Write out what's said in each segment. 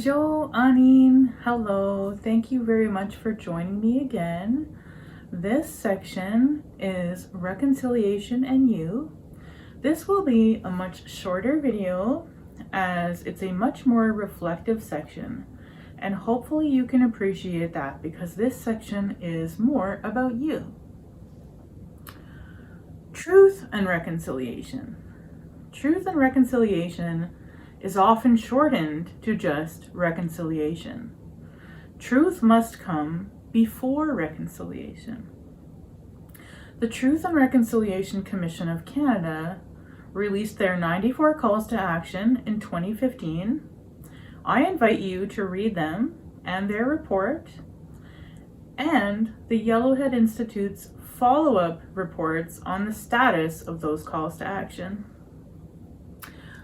Bonjour, Anine. Hello. Thank you very much for joining me again. This section is Reconciliation and You. This will be a much shorter video as it's a much more reflective section, and hopefully you can appreciate that because this section is more about you. Truth and reconciliation. Truth and reconciliation is often shortened to just reconciliation. Truth must come before reconciliation. The Truth and Reconciliation Commission of Canada released their 94 calls to action in 2015. I invite you to read them and their report and the Yellowhead Institute's follow-up reports on the status of those calls to action.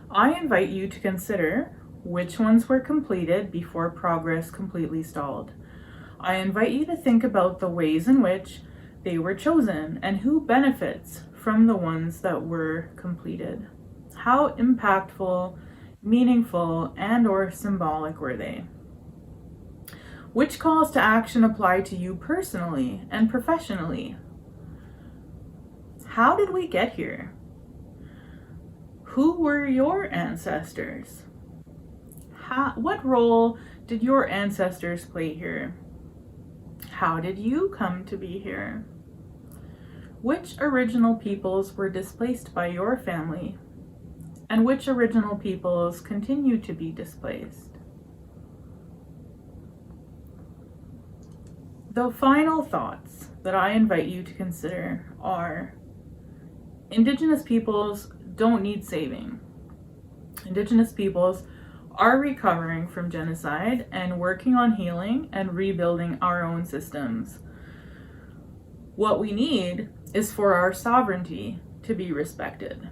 I invite you to consider which ones were completed before progress completely stalled. I invite you to think about the ways in which they were chosen and who benefits from the ones that were completed. How impactful, meaningful, and/or symbolic were they? Which calls to action apply to you personally and professionally? How did we get here? Who were your ancestors? What role did your ancestors play here? How did you come to be here? Which original peoples were displaced by your family? And which original peoples continue to be displaced? The final thoughts that I invite you to consider are: Indigenous peoples don't need saving. Indigenous peoples are recovering from genocide and working on healing and rebuilding our own systems. What we need is for our sovereignty to be respected.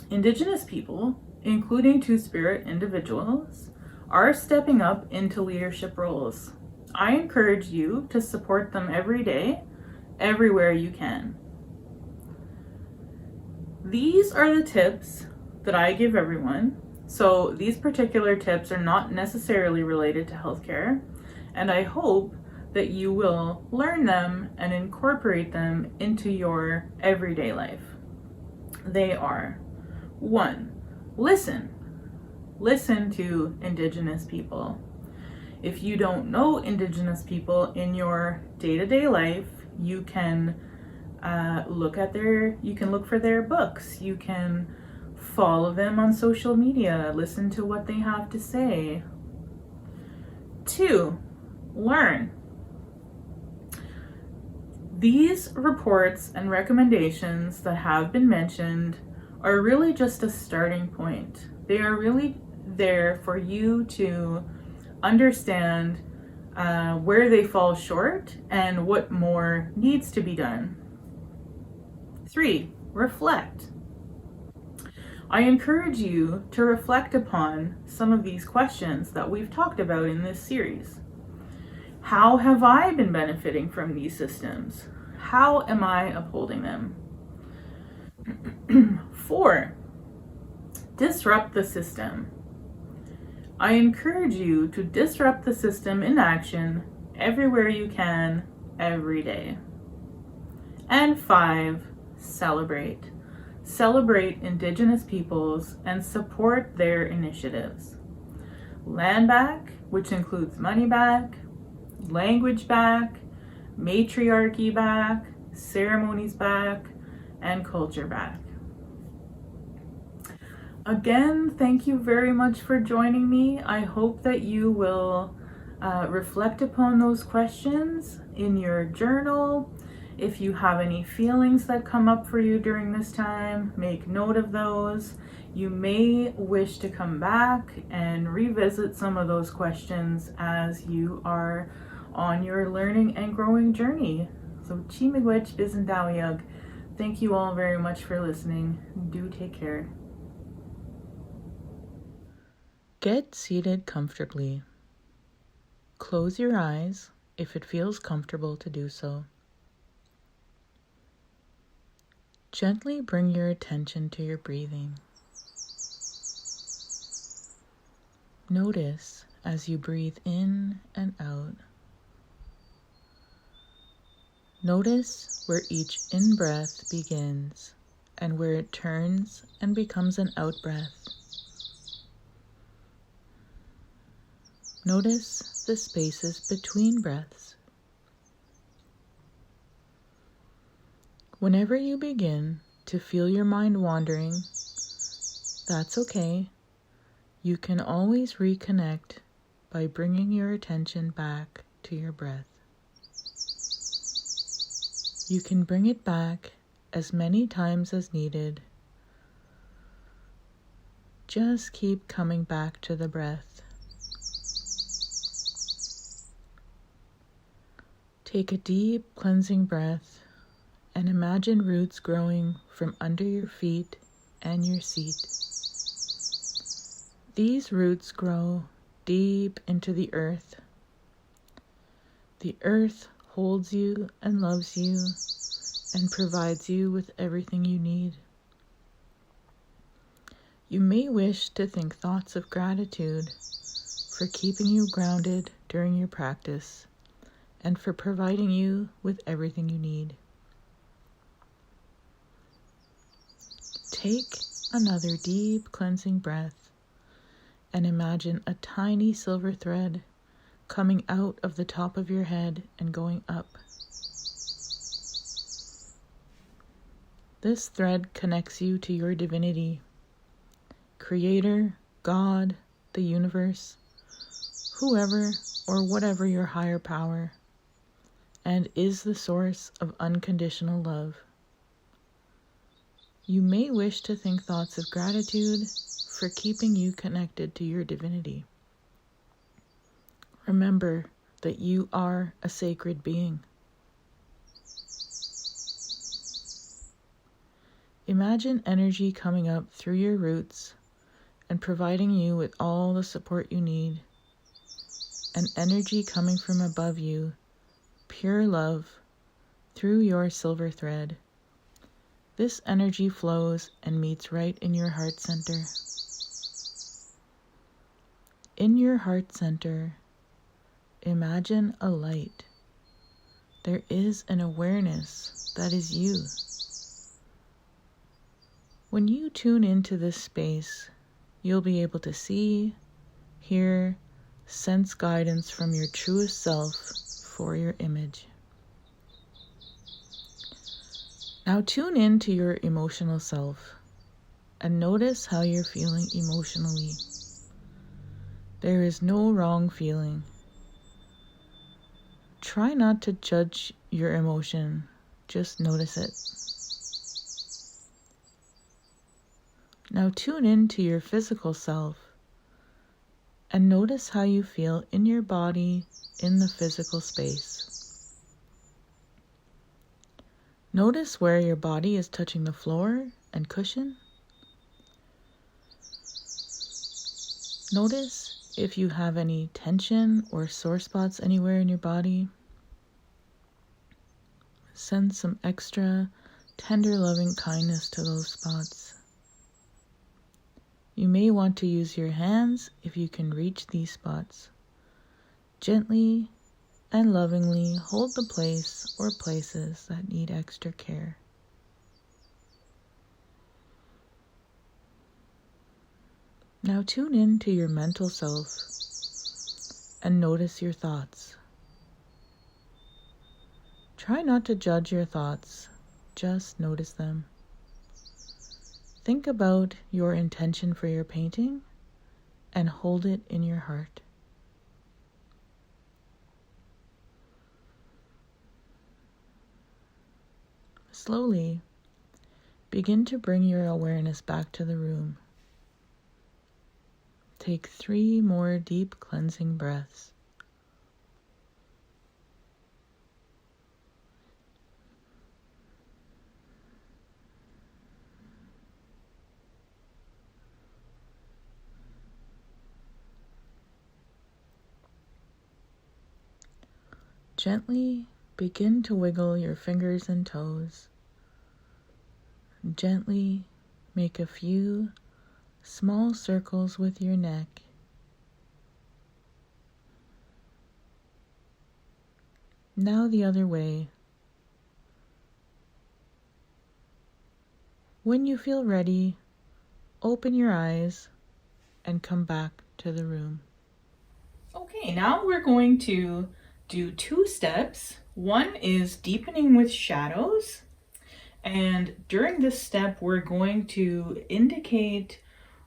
Indigenous people, including Two-Spirit individuals, are stepping up into leadership roles. I encourage you to support them every day, everywhere you can. These are the tips that I give everyone. So these particular tips are not necessarily related to healthcare, and I hope that you will learn them and incorporate them into your everyday life. They are: 1. Listen. Listen to Indigenous people. If you don't know Indigenous people in your day-to-day life, you can look for their books. You can follow them on social media, listen to what they have to say. 2, learn. These reports and recommendations that have been mentioned are really just a starting point. They are really there for you to understand where they fall short and what more needs to be done. 3, reflect. I encourage you to reflect upon some of these questions that we've talked about in this series. How have I been benefiting from these systems? How am I upholding them? 4, disrupt the system. I encourage you to disrupt the system in action everywhere you can, every day. And 5, celebrate. Celebrate Indigenous peoples and support their initiatives. Land back, which includes money back, language back, matriarchy back, ceremonies back, and culture back. Again, thank you very much for joining me. I hope that you will reflect upon those questions in your journal. If you have any feelings that come up for you during this time, make note of those. You may wish to come back and revisit some of those questions as you are on your learning and growing journey. So, Chimigwech Bizendawiyug. Thank you all very much for listening. Do take care. Get seated comfortably. Close your eyes if it feels comfortable to do so. Gently bring your attention to your breathing. Notice as you breathe in and out. Notice where each in-breath begins and where it turns and becomes an out-breath. Notice the spaces between breaths. Whenever you begin to feel your mind wandering, that's okay. You can always reconnect by bringing your attention back to your breath. You can bring it back as many times as needed. Just keep coming back to the breath. Take a deep cleansing breath and imagine roots growing from under your feet and your seat. These roots grow deep into the earth. The earth holds you and loves you and provides you with everything you need. You may wish to think thoughts of gratitude for keeping you grounded during your practice and for providing you with everything you need. Take another deep cleansing breath and imagine a tiny silver thread coming out of the top of your head and going up. This thread connects you to your divinity, Creator, God, the universe, whoever or whatever your higher power, and is the source of unconditional love. You may wish to think thoughts of gratitude for keeping you connected to your divinity. Remember that you are a sacred being. Imagine energy coming up through your roots and providing you with all the support you need, and energy coming from above you, pure love, through your silver thread. This energy flows and meets right in your heart center. In your heart center, imagine a light. There is an awareness that is you. When you tune into this space, you'll be able to see, hear, sense guidance from your truest self for your image. Now tune in to your emotional self and notice how you're feeling emotionally. There is no wrong feeling. Try not to judge your emotion, just notice it. Now tune in to your physical self and notice how you feel in your body in the physical space. Notice where your body is touching the floor and cushion. Notice if you have any tension or sore spots anywhere in your body. Send some extra tender loving kindness to those spots. You may want to use your hands if you can reach these spots. Gently and lovingly hold the place or places that need extra care. Now tune in to your mental self and notice your thoughts. Try not to judge your thoughts, just notice them. Think about your intention for your painting and hold it in your heart. Slowly, begin to bring your awareness back to the room. Take 3 more deep cleansing breaths. Gently begin to wiggle your fingers and toes. Gently make a few small circles with your neck Now the other way. When you feel ready, open your eyes and come back to the room. Okay, now we're going to do 2 steps. One is deepening with shadows. And during this step, we're going to indicate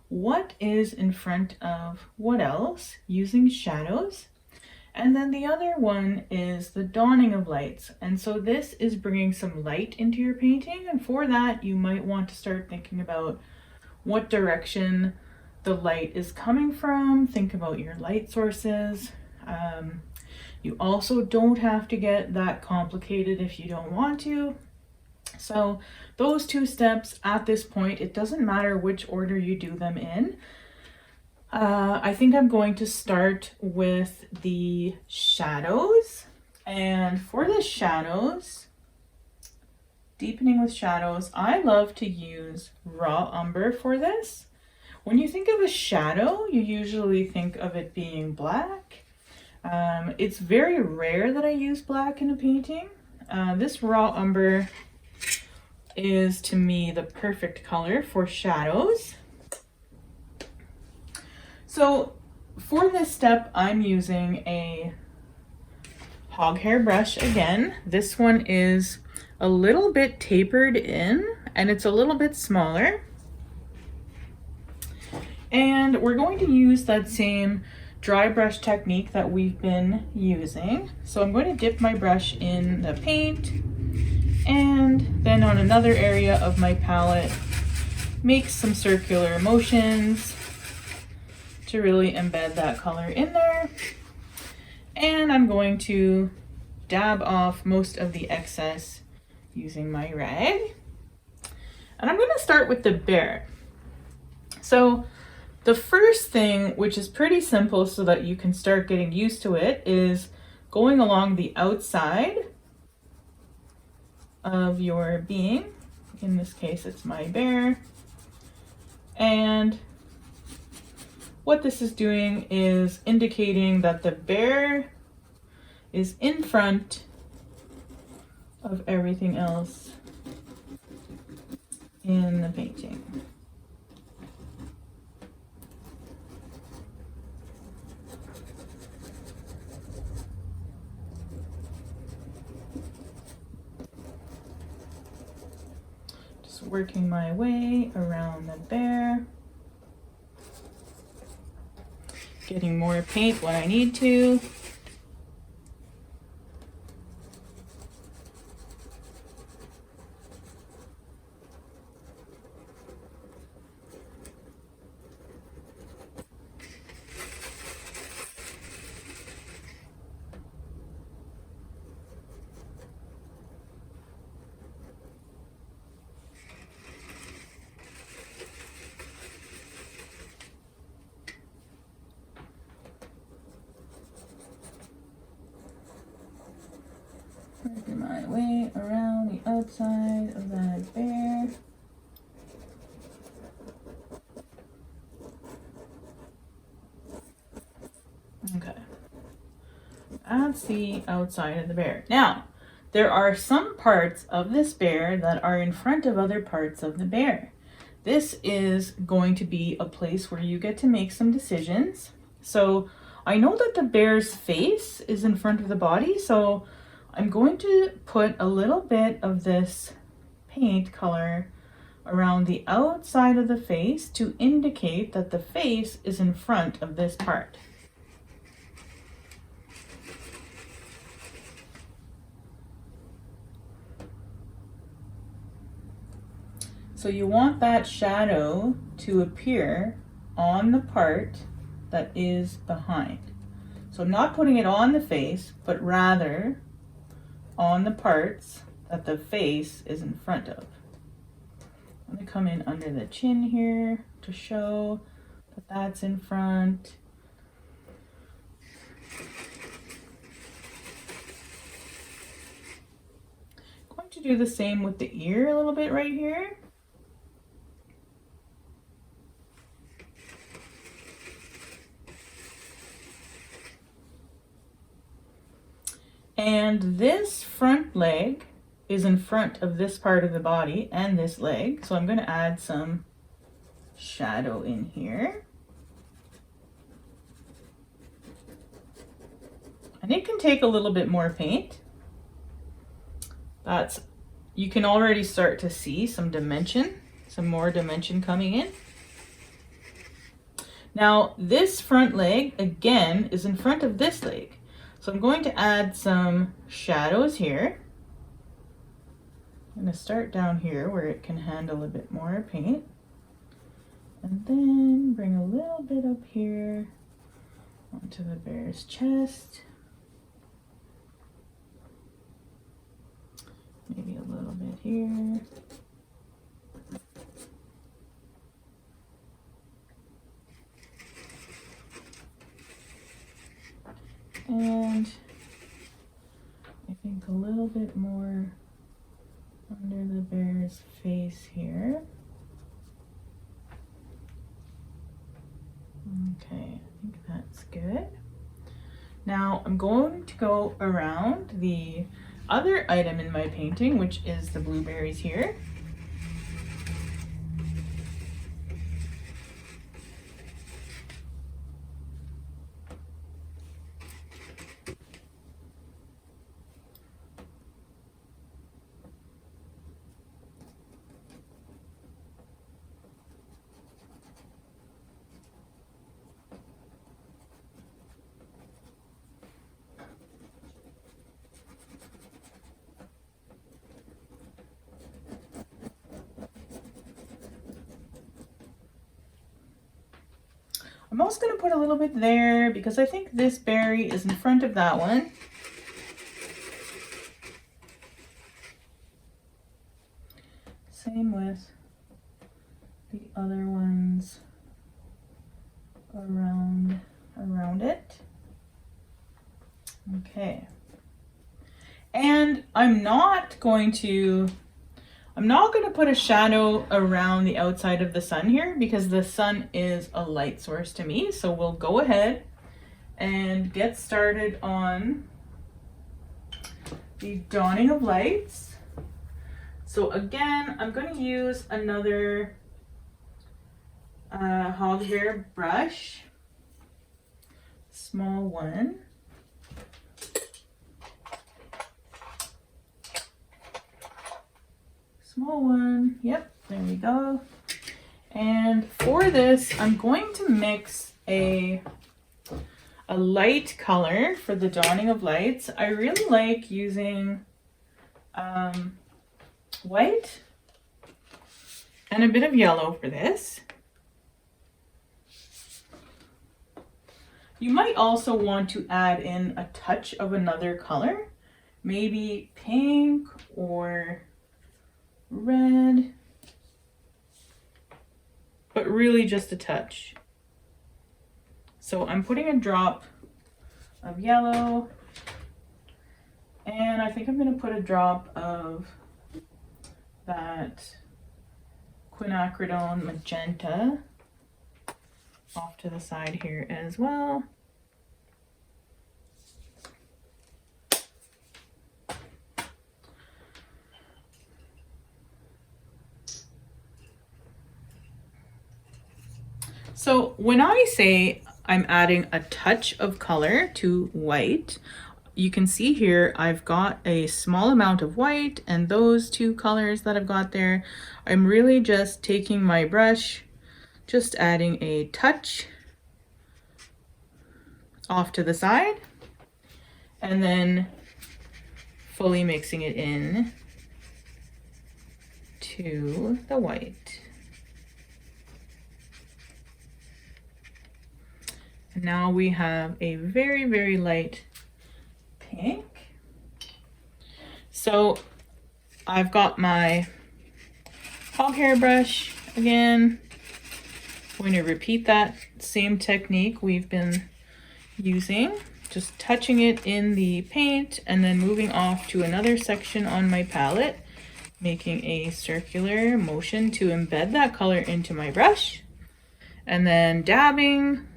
what is in front of what else using shadows. And then the other one is the dawning of lights. And so this is bringing some light into your painting. And for that, you might want to start thinking about what direction the light is coming from. Think about your light sources. You also don't have to get that complicated if you don't want to. So those 2 steps at this point, it doesn't matter which order you do them in. I think I'm going to start with the shadows. And for the shadows, deepening with shadows, I love to use raw umber for this. When you think of a shadow, you usually think of it being black. It's very rare that I use black in a painting. This raw umber is, to me, the perfect color for shadows. So for this step, I'm using a hog hair brush again. This one is a little bit tapered in and it's a little bit smaller. And we're going to use that same dry brush technique that we've been using. So I'm going to dip my brush in the paint and then on another area of my palette, make some circular motions to really embed that color in there. And I'm going to dab off most of the excess using my rag. And I'm going to start with the bear. So the first thing, which is pretty simple so that you can start getting used to it, is going along the outside of your being. In this case, it's my bear. And what this is doing is indicating that the bear is in front of everything else in the painting. Just working my way around the bear. Getting more paint when I need to. Working my way around the outside of that bear. Okay. That's the outside of the bear. Now, there are some parts of this bear that are in front of other parts of the bear. This is going to be a place where you get to make some decisions. So I know that the bear's face is in front of the body, so I'm going to put a little bit of this paint color around the outside of the face to indicate that the face is in front of this part. So you want that shadow to appear on the part that is behind. So I'm not putting it on the face, but rather on the parts that the face is in front of. I'm going to come in under the chin here to show that that's in front. I'm going to do the same with the ear a little bit right here. And this front leg is in front of this part of the body and this leg. So I'm going to add some shadow in here. And it can take a little bit more paint. You can already start to see some dimension, some more dimension coming in. Now this front leg again is in front of this leg. So I'm going to add some shadows here. I'm going to start down here where it can handle a bit more paint. And then bring a little bit up here onto the bear's chest. Maybe a little bit here. And I think a little bit more under the bear's face here. Okay, I think that's good. Now I'm going to go around the other item in my painting, which is the blueberries here. I'm also going to put a little bit there because I think this berry is in front of that one. Same with the other ones around it. Okay. And I'm not going to put a shadow around the outside of the sun here because the sun is a light source to me. So we'll go ahead and get started on the dawning of lights. So again, I'm going to use another hog hair brush, small one. Small one, yep, there we go. And for this, I'm going to mix a light color for the dawning of lights. I really like using white and a bit of yellow for this. You might also want to add in a touch of another color, maybe pink or red, but really just a touch. So I'm putting a drop of yellow, and I think I'm going to put a drop of that quinacridone magenta off to the side here as well. So when I say I'm adding a touch of color to white, you can see here I've got a small amount of white and those two colors that I've got there. I'm really just taking my brush, just adding a touch off to the side and then fully mixing it in to the white. Now we have a very, very light pink. So I've got my hog hair brush again. I'm going to repeat that same technique we've been using, just touching it in the paint and then moving off to another section on my palette, making a circular motion to embed that color into my brush, and then dabbing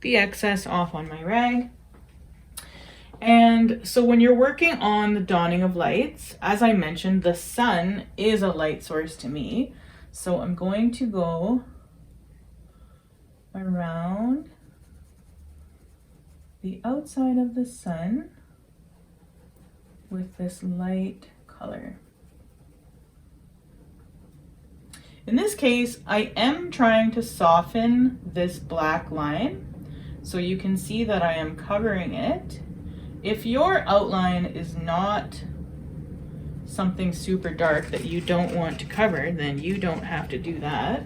the excess off on my rag. And so when you're working on the dawning of lights, as I mentioned, the sun is a light source to me. So I'm going to go around the outside of the sun with this light color. In this case, I am trying to soften this black line so you can see that I am covering it. If your outline is not something super dark that you don't want to cover, then you don't have to do that.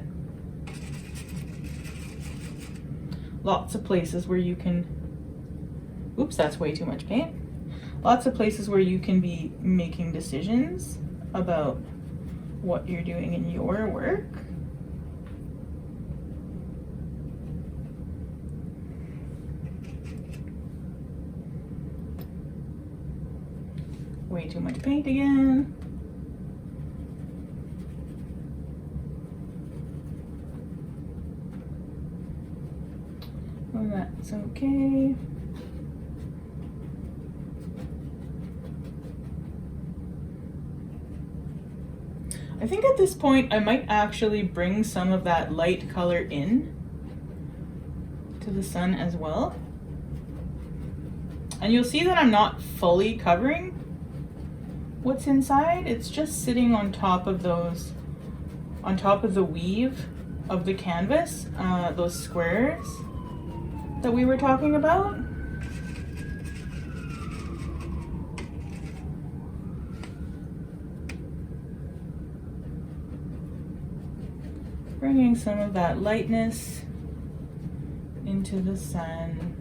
Lots of places where you can, oops, that's way too much paint. Lots of places where you can be making decisions about what you're doing in your work. Way too much paint again. Oh, that's okay. I think at this point I might actually bring some of that light color in to the sun as well. And you'll see that I'm not fully covering what's inside. It's just sitting on top of those, on top of the weave of the canvas, those squares that we were talking about. Bringing some of that lightness into the sun.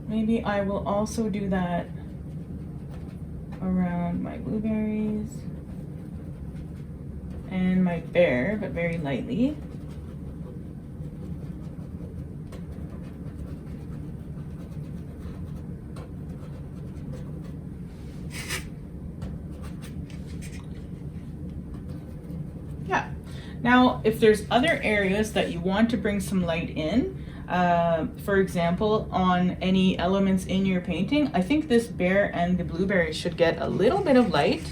Maybe I will also do that around my blueberries and my bear, but very lightly. Yeah. Now, if there's other areas that you want to bring some light in, for example, on any elements in your painting, I think this bear and the blueberries should get a little bit of light.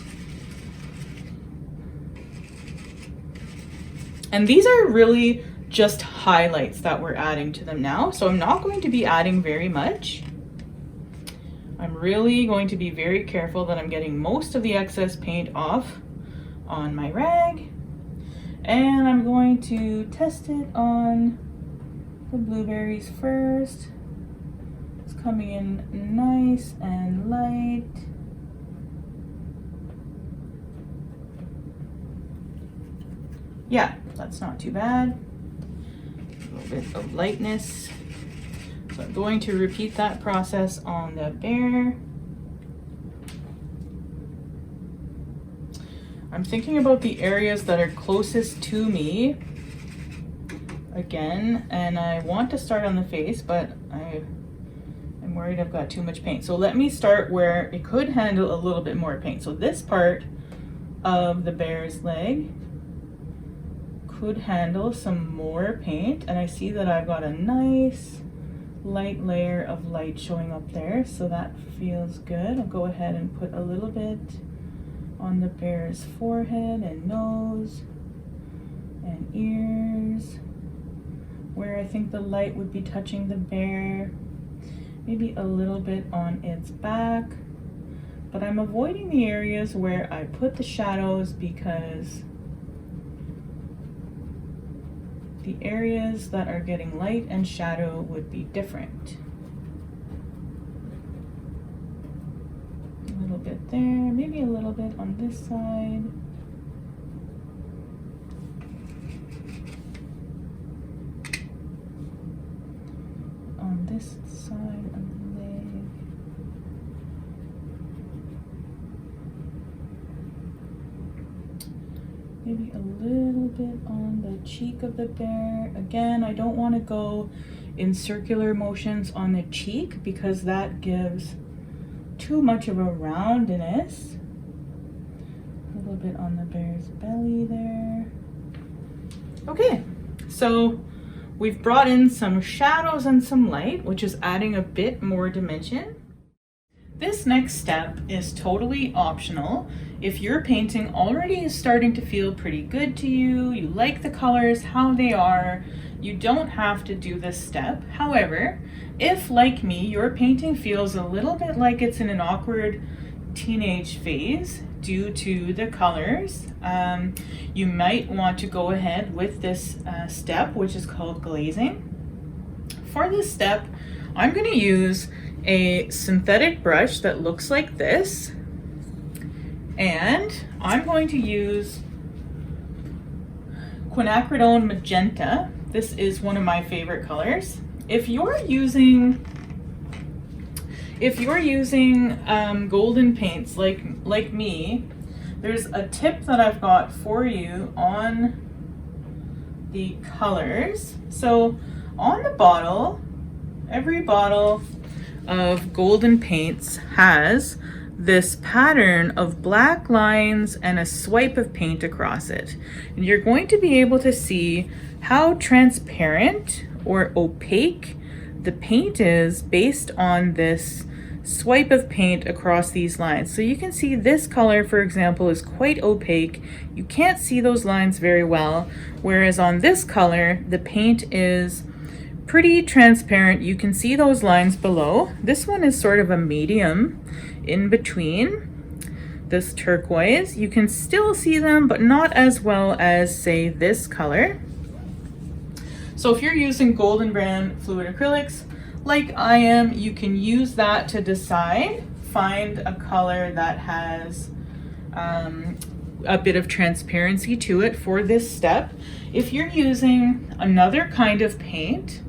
And these are really just highlights that we're adding to them now, so I'm not going to be adding very much. I'm really going to be very careful that I'm getting most of the excess paint off on my rag, and I'm going to test it on the blueberries first. It's coming in nice and light. Yeah, that's not too bad. A little bit of lightness. So I'm going to repeat that process on the bear. I'm thinking about the areas that are closest to me again, and I want to start on the face, but I'm worried I've got too much paint. So let me start where it could handle a little bit more paint. So this part of the bear's leg could handle some more paint, and I see that I've got a nice light layer of light showing up there, so that feels good. I'll go ahead and put a little bit on the bear's forehead and nose and ears, where I think the light would be touching the bear, maybe a little bit on its back, but I'm avoiding the areas where I put the shadows because the areas that are getting light and shadow would be different. A little bit there, maybe a little bit on this side. On this side of the leg. Maybe a little bit on the cheek of the bear. Again, I don't want to go in circular motions on the cheek because that gives too much of a roundness. A little bit on the bear's belly there. Okay, so We've brought in some shadows and some light, which is adding a bit more dimension. This next step is totally optional. If your painting already is starting to feel pretty good to you, you like the colors, how they are, you don't have to do this step. However, if, like me, your painting feels a little bit like it's in an awkward teenage phase due to the colors, you might want to go ahead with this step, which is called glazing. For this step, I'm going to use a synthetic brush that looks like this, and I'm going to use quinacridone magenta. This is one of my favorite colors. If you're using golden paints like me, there's a tip that I've got for you on the colors. So on the bottle, every bottle of golden paints has this pattern of black lines and a swipe of paint across it. And you're going to be able to see how transparent or opaque the paint is based on this swipe of paint across these lines. So you can see this color, for example, is quite opaque. You can't see those lines very well, whereas on this color, the paint is pretty transparent. You can see those lines below. This one is sort of a medium in between. This turquoise, you can still see them, but not as well as, say, this color. So if you're using Golden Brand fluid acrylics, like I am, you can use that to decide. Find a color that has a bit of transparency to it for this step. If you're using another kind of paint,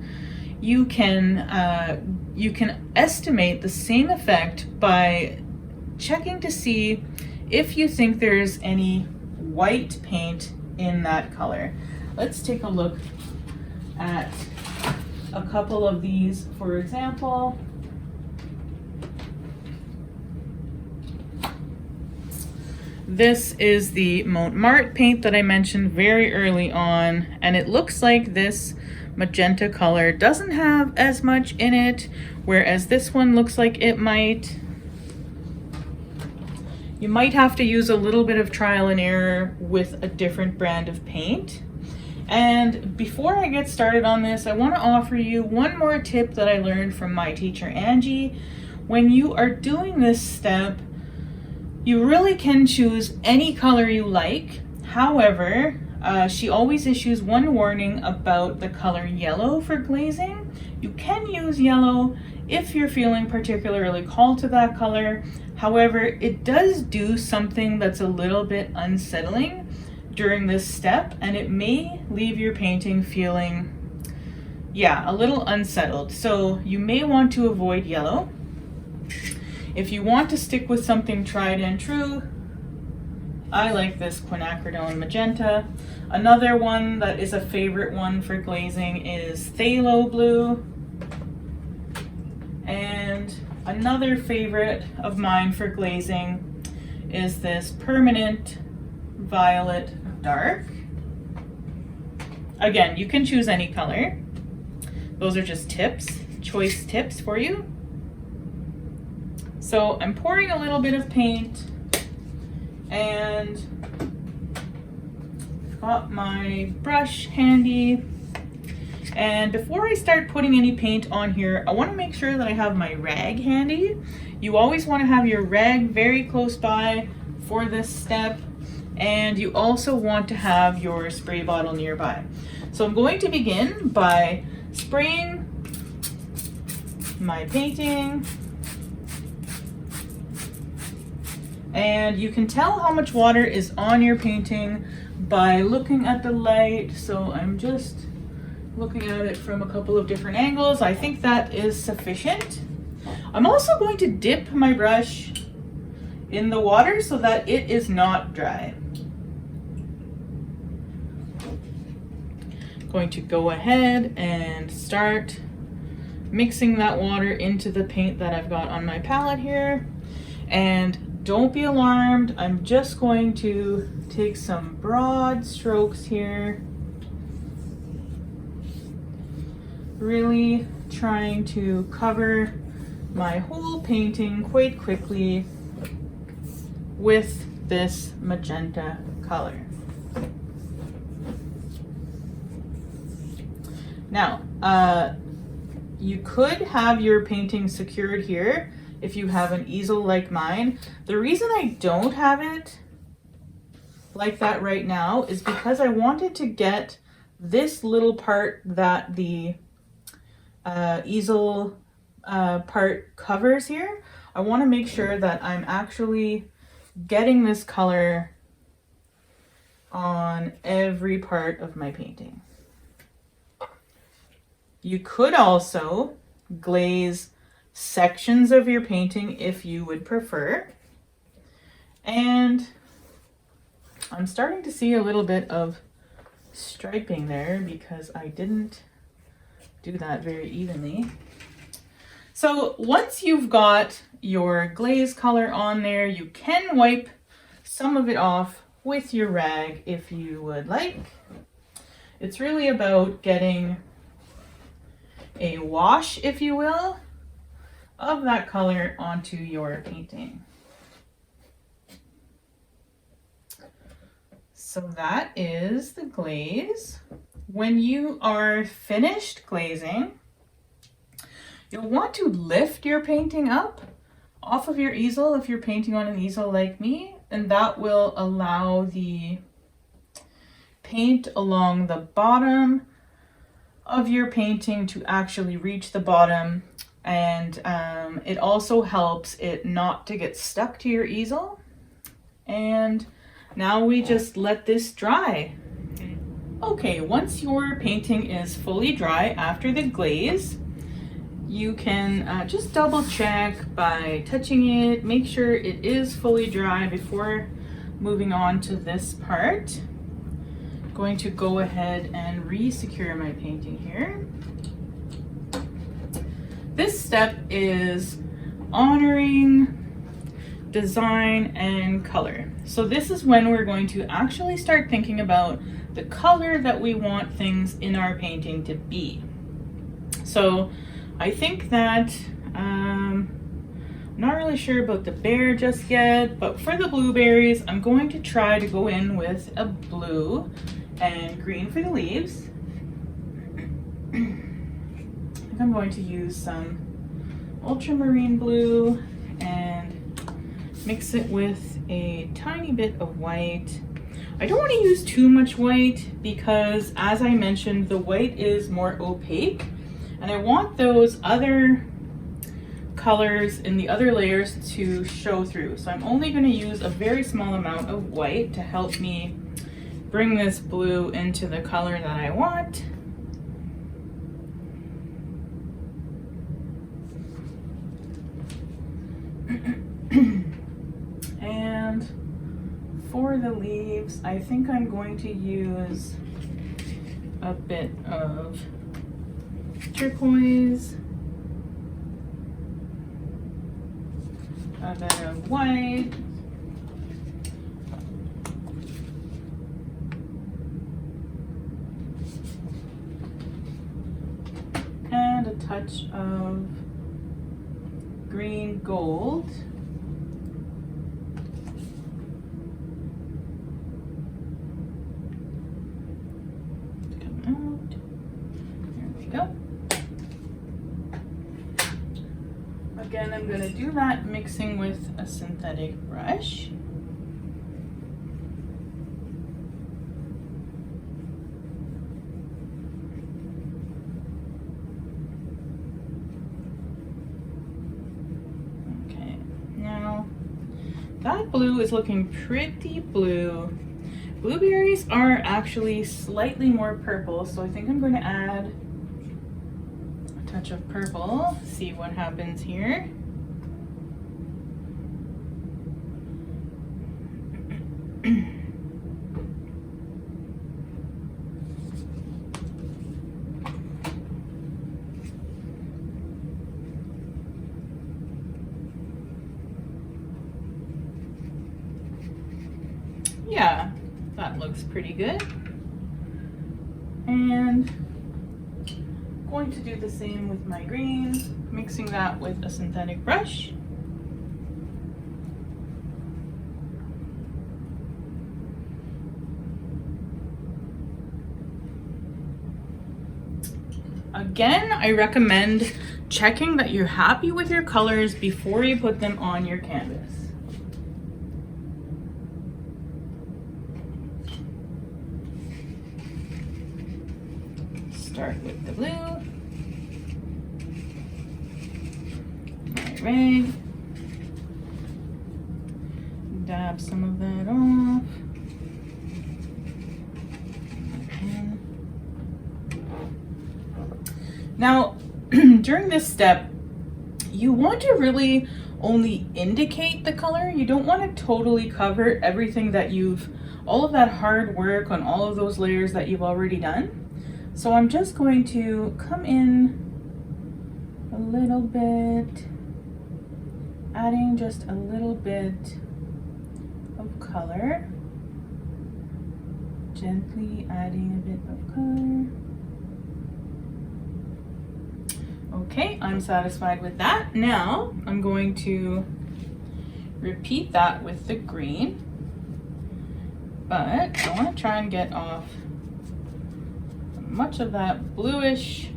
you can estimate the same effect by checking to see if you think there's any white paint in that color. Let's take a look at a couple of these, for example. This is the Montmartre paint that I mentioned very early on, and it looks like this magenta color doesn't have as much in it, whereas this one looks like it might. You might have to use a little bit of trial and error with a different brand of paint. And before I get started on this, I want to offer you one more tip that I learned from my teacher, Angie. When you are doing this step, you really can choose any color you like. However, she always issues one warning about the color yellow for glazing. You can use yellow if you're feeling particularly called to that color. However, it does do something that's a little bit unsettling during this step, and it may leave your painting feeling, a little unsettled. So you may want to avoid yellow. If you want to stick with something tried and true, I like this quinacridone magenta. Another one that is a favorite one for glazing is phthalo blue. And another favorite of mine for glazing is this permanent violet dark. Again, you can choose any color. Those are just tips, choice tips for you. So I'm pouring a little bit of paint, and I've got my brush handy. And before I start putting any paint on here, I want to make sure that I have my rag handy. You always want to have your rag very close by for this step. And you also want to have your spray bottle nearby. So I'm going to begin by spraying my painting. And you can tell how much water is on your painting by looking at the light. So I'm just looking at it from a couple of different angles. I think that is sufficient. I'm also going to dip my brush in the water so that it is not dry. Going to go ahead and start mixing that water into the paint that I've got on my palette here. And don't be alarmed, I'm just going to take some broad strokes here really trying to cover my whole painting quite quickly with this magenta color. Now, you could have your painting secured here if you have an easel like mine. The reason I don't have it like that right now is because I wanted to get this little part that the easel part covers here. I want to make sure that I'm actually getting this color on every part of my painting. You could also glaze sections of your painting if you would prefer. And I'm starting to see a little bit of striping there because I didn't do that very evenly. So once you've got your glaze color on there, you can wipe some of it off with your rag if you would like. It's really about getting a wash, if you will, of that color onto your painting. So that is the glaze. When you are finished glazing, you'll want to lift your painting up off of your easel if you're painting on an easel like me, and that will allow the paint along the bottom of your painting to actually reach the bottom, and it also helps it not to get stuck to your easel. And now we just let this dry. Okay, once your painting is fully dry after the glaze, you can just double check by touching it, make sure it is fully dry before moving on to this part. Going to go ahead and re-secure my painting here. This step is honoring design and color. So this is when we're going to actually start thinking about the color that we want things in our painting to be. So I think that I'm not really sure about the bear just yet, but for the blueberries, I'm going to try to go in with a blue and green for the leaves. I think I'm going to use some ultramarine blue and mix it with a tiny bit of white. I don't want to use too much white because, as I mentioned, the white is more opaque, and I want those other colors in the other layers to show through. So I'm only going to use a very small amount of white to help me bring this blue into the color that I want. And for the leaves, I think I'm going to use a bit of turquoise, a bit of white, and a touch of green gold. Again, I'm going to do that mixing with a synthetic brush. Okay, now that blue is looking pretty blue. Blueberries are actually slightly more purple, so I think I'm going to add touch of purple, see what happens here. Yeah, that looks pretty good. And I'm going to do the same with my green, mixing that with a synthetic brush. Again, I recommend checking that you're happy with your colors before you put them on your canvas. Start with the blue, my red, dab some of that off. Now, during this step, you want to really only indicate the color. You don't want to totally cover everything that all of that hard work on all of those layers that you've already done. So I'm just going to come in a little bit, adding just a little bit of color, gently adding a bit of color. Okay, I'm satisfied with that. Now I'm going to repeat that with the green, but I want to try and get off much of that bluish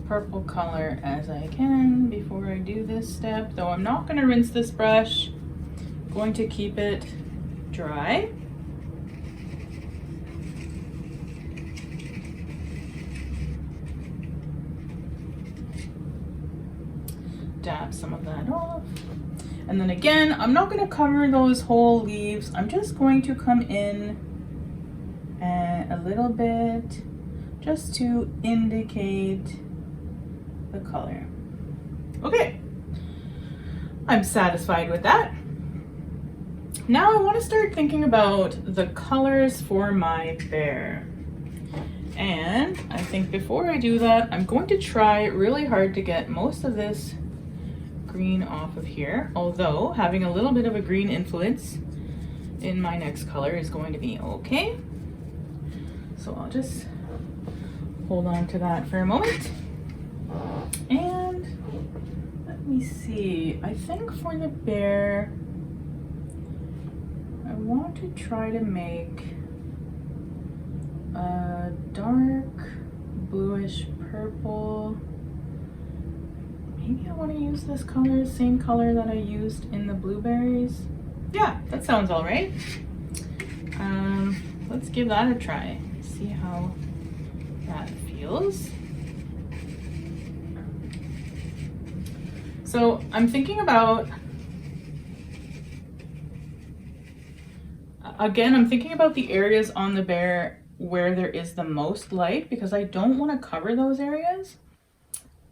purple color as I can before I do this step, though I'm not going to rinse this brush. I'm going to keep it dry. Dab some of that off. And then again, I'm not going to cover those whole leaves. I'm just going to come in and a little bit just to indicate the color. Okay, I'm satisfied with that. Now I want to start thinking about the colors for my bear. And I think before I do that, I'm going to try really hard to get most of this green off of here, although having a little bit of a green influence in my next color is going to be okay. So I'll just hold on to that for a moment. And let me see, I think for the bear, I want to try to make a dark bluish purple. Maybe I want to use this color, same color that I used in the blueberries. Yeah, that sounds all right. Let's give that a try. See how that feels. So I'm thinking about, again, I'm thinking about the areas on the bear where there is the most light, because I don't want to cover those areas.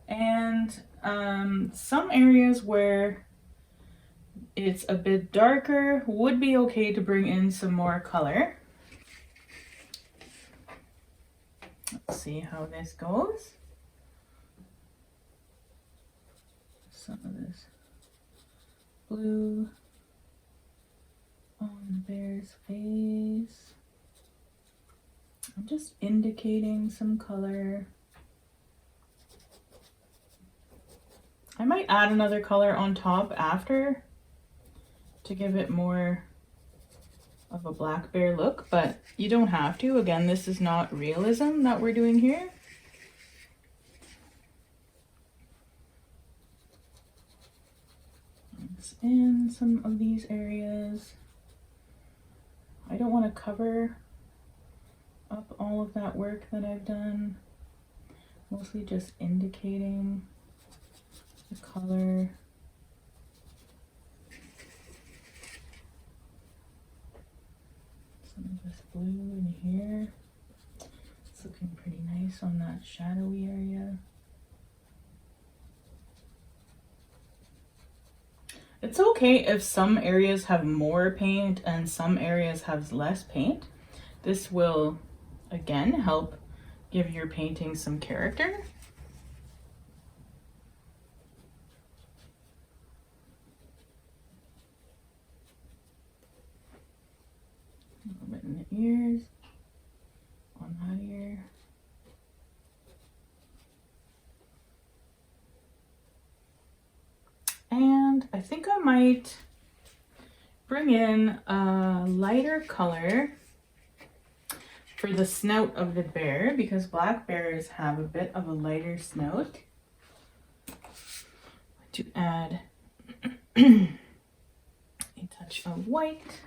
And some areas where it's a bit darker would be okay to bring in some more color. Let's see how this goes. Some of this blue on the bear's face. I'm just indicating some color. I might add another color on top after to give it more of a black bear look, but you don't have to. Again, this is not realism that we're doing here. Mix in some of these areas. I don't want to cover up all of that work that I've done. Mostly just indicating the color. Some of this blue in here. It's looking pretty nice on that shadowy area. It's okay if some areas have more paint and some areas have less paint. This will, again, help give your painting some character. A little bit in the ears, on that ear. I think I might bring in a lighter color for the snout of the bear, because black bears have a bit of a lighter snout. To add a touch of white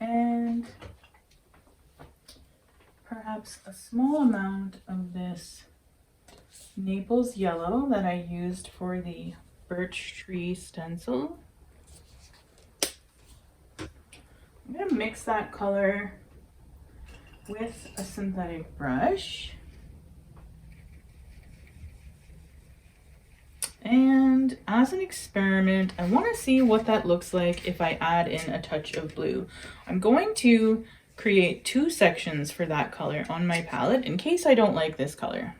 and perhaps a small amount of this Naples yellow that I used for the birch tree stencil. I'm going to mix that color with a synthetic brush. And as an experiment, I want to see what that looks like if I add in a touch of blue. I'm going to create 2 sections for that color on my palette in case I don't like this color.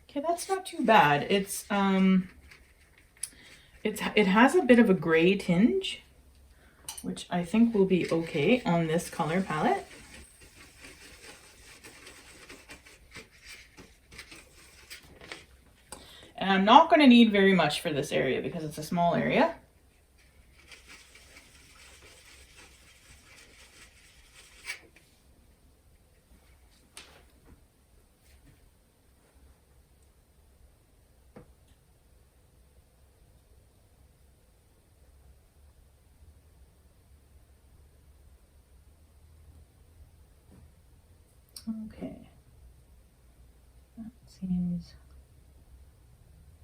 Okay, that's not too bad. It has a bit of a gray tinge, which I think will be okay on this color palette. And I'm not going to need very much for this area because it's a small area. Okay, that seems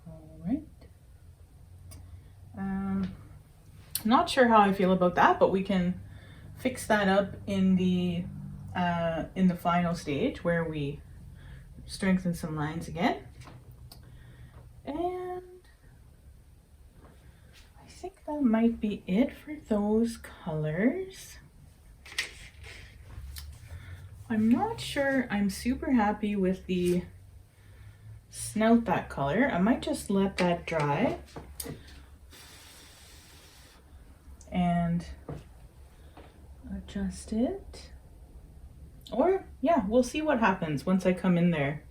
all right. Not sure how I feel about that, but we can fix that up in the final stage where we strengthen some lines again. And I think that might be it for those colors. I'm not sure I'm super happy with the snout that color. I might just let that dry and adjust it. Or yeah, we'll see what happens once I come in there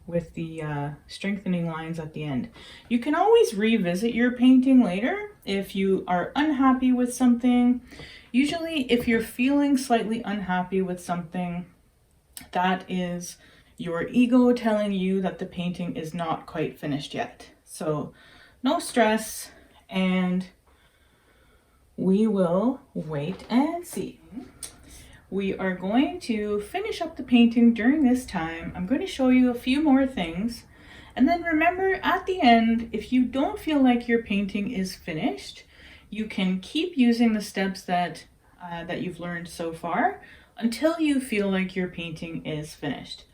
with the strengthening lines at the end. You can always revisit your painting later if you are unhappy with something. Usually if you're feeling slightly unhappy with something, that is your ego telling you that the painting is not quite finished yet. So no stress, and we will wait and see. We are going to finish up the painting during this time. I'm going to show you a few more things. And then remember at the end, if you don't feel like your painting is finished, you can keep using the steps that you've learned so far until you feel like your painting is finished.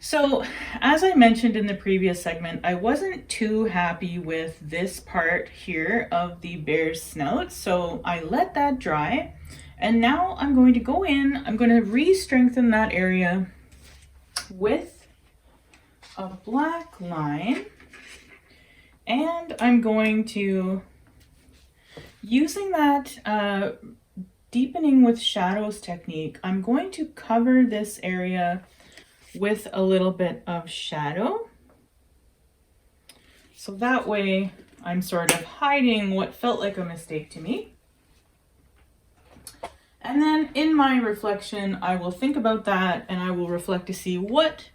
So as I mentioned in the previous segment, I wasn't too happy with this part here of the bear's snout, so I let that dry. And now I'm going to go in, I'm going to re-strengthen that area with a black line. And I'm going to, using that deepening with shadows technique, I'm going to cover this area with a little bit of shadow. So that way I'm sort of hiding what felt like a mistake to me. And then in my reflection, I will think about that and I will reflect to see what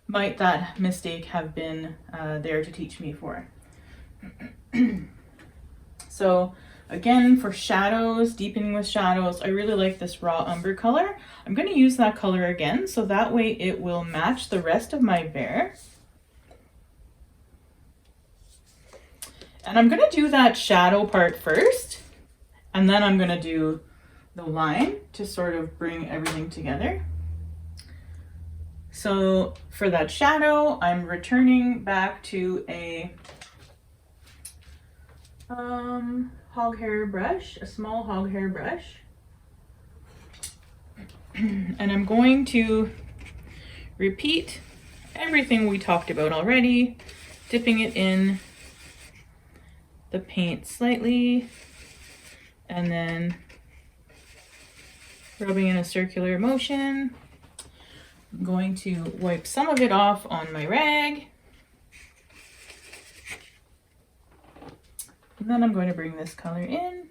might that mistake have been there to teach me for. So again, for shadows, deepening with shadows, I really like this raw umber color. I'm going to use that color again, so that way it will match the rest of my bear. And I'm going to do that shadow part first, and then I'm going to do the line to sort of bring everything together. So for that shadow, I'm returning back to a hog hair brush, a small hog hair brush. And I'm going to repeat everything we talked about already, dipping it in the paint slightly, and then rubbing in a circular motion. I'm going to wipe some of it off on my rag. And then I'm going to bring this color in.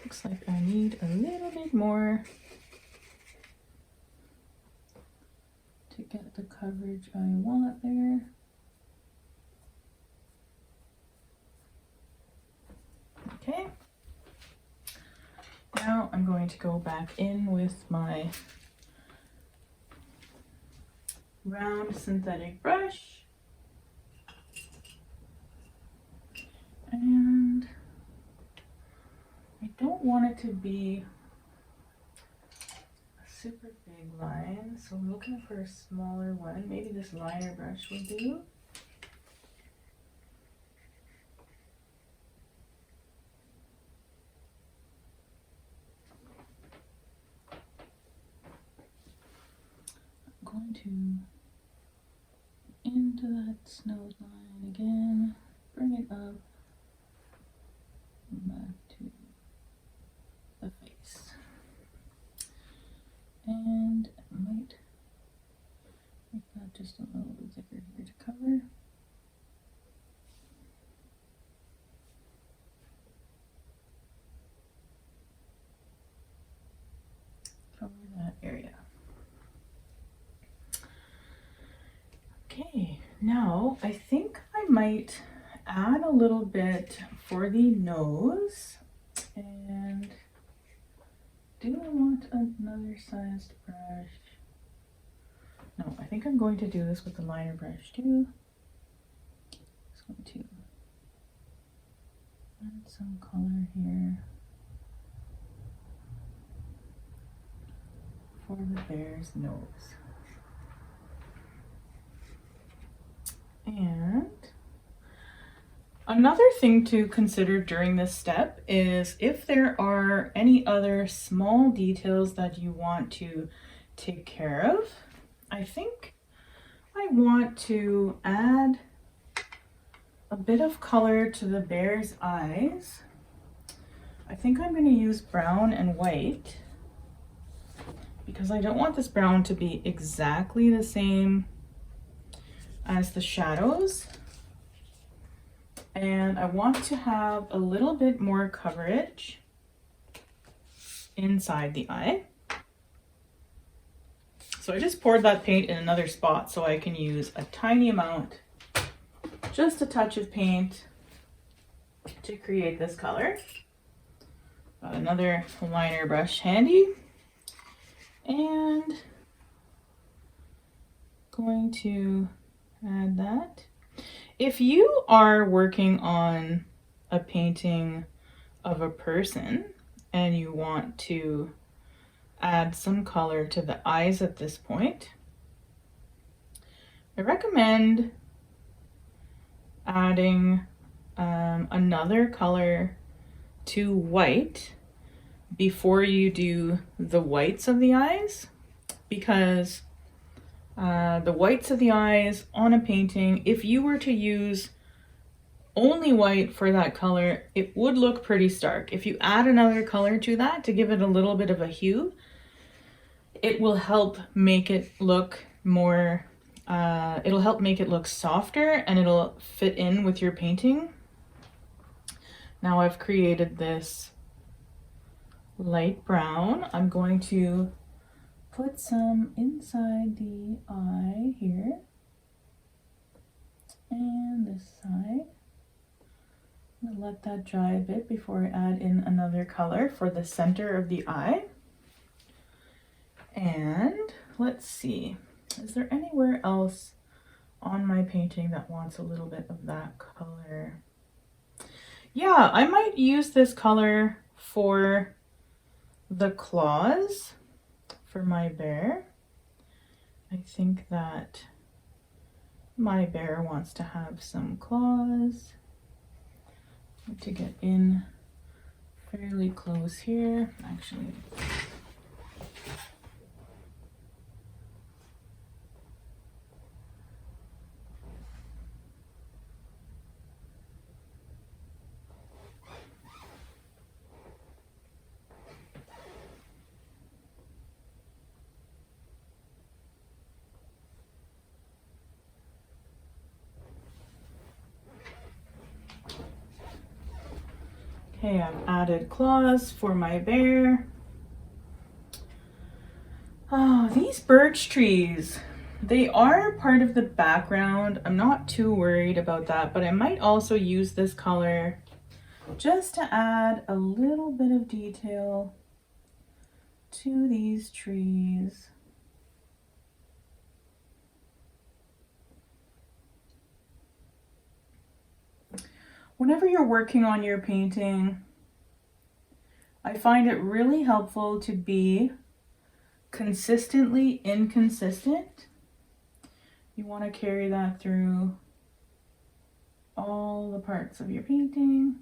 Looks like I need a little bit more to get the coverage I want there. Okay. Now I'm going to go back in with my round synthetic brush. And I don't want it to be a super big line, so I'm looking for a smaller one. Maybe this liner brush will do. I'm going to into that snow line again, bring it up back to the face, and I might make that just a little bit thicker here to cover. Cover that area. Okay, now I think I might add a little bit for the nose. And do I want another sized brush? No, I think I'm going to do this with the liner brush too. Just going to add some color here for the bear's nose. And another thing to consider during this step is if there are any other small details that you want to take care of. I think I want to add a bit of color to the bear's eyes. I think I'm going to use brown and white because I don't want this brown to be exactly the same as the shadows. And I want to have a little bit more coverage inside the eye. So I just poured that paint in another spot so I can use a tiny amount, just a touch of paint to create this color. Got another liner brush handy and going to add that. If you are working on a painting of a person and you want to add some color to the eyes at this point, I recommend adding another color to white before you do the whites of the eyes, because the whites of the eyes on a painting, if you were to use only white for that color, it would look pretty stark. If you add another color to that to give it a little bit of a hue, it will help make it look more, it'll help make it look softer and it'll fit in with your painting. Now I've created this light brown. I'm going to put some inside the eye here and this side. I'm gonna let that dry a bit before I add in another color for the center of the eye. And let's see, is there anywhere else on my painting that wants a little bit of that color? Yeah, I might use this color for the claws for my bear. I think that my bear wants to have some claws. To get in fairly close here, actually. Okay, I've added claws for my bear. Oh, these birch trees, they are part of the background. I'm not too worried about that, but I might also use this color just to add a little bit of detail to these trees. Whenever you're working on your painting, I find it really helpful to be consistently inconsistent. You want to carry that through all the parts of your painting.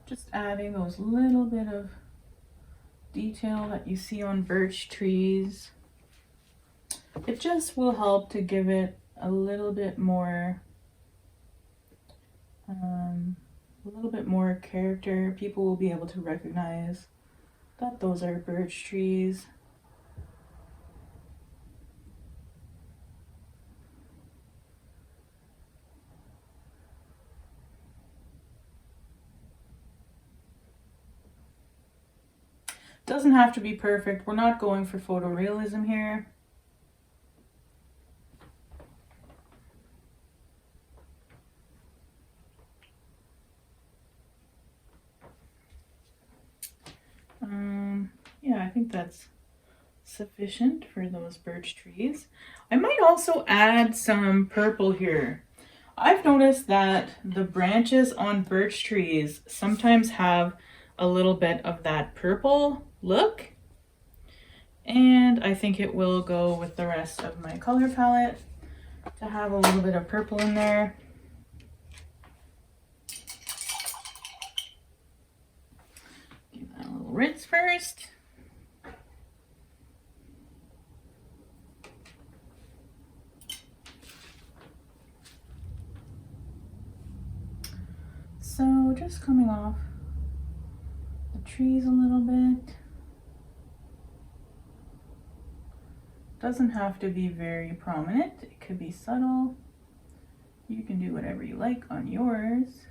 Just adding those little bit of detail that you see on birch trees. It just will help to give it a little bit more character. People will be able to recognize that those are birch trees. Doesn't have to be perfect. We're not going for photorealism here. Yeah, I think that's sufficient for those birch trees. I might also add some purple here. I've noticed that the branches on birch trees sometimes have a little bit of that purple look, and I think it will go with the rest of my color palette to have a little bit of purple in there. Give that a little rinse first. So just coming off the trees a little bit. Doesn't have to be very prominent. It could be subtle. You can do whatever you like on yours.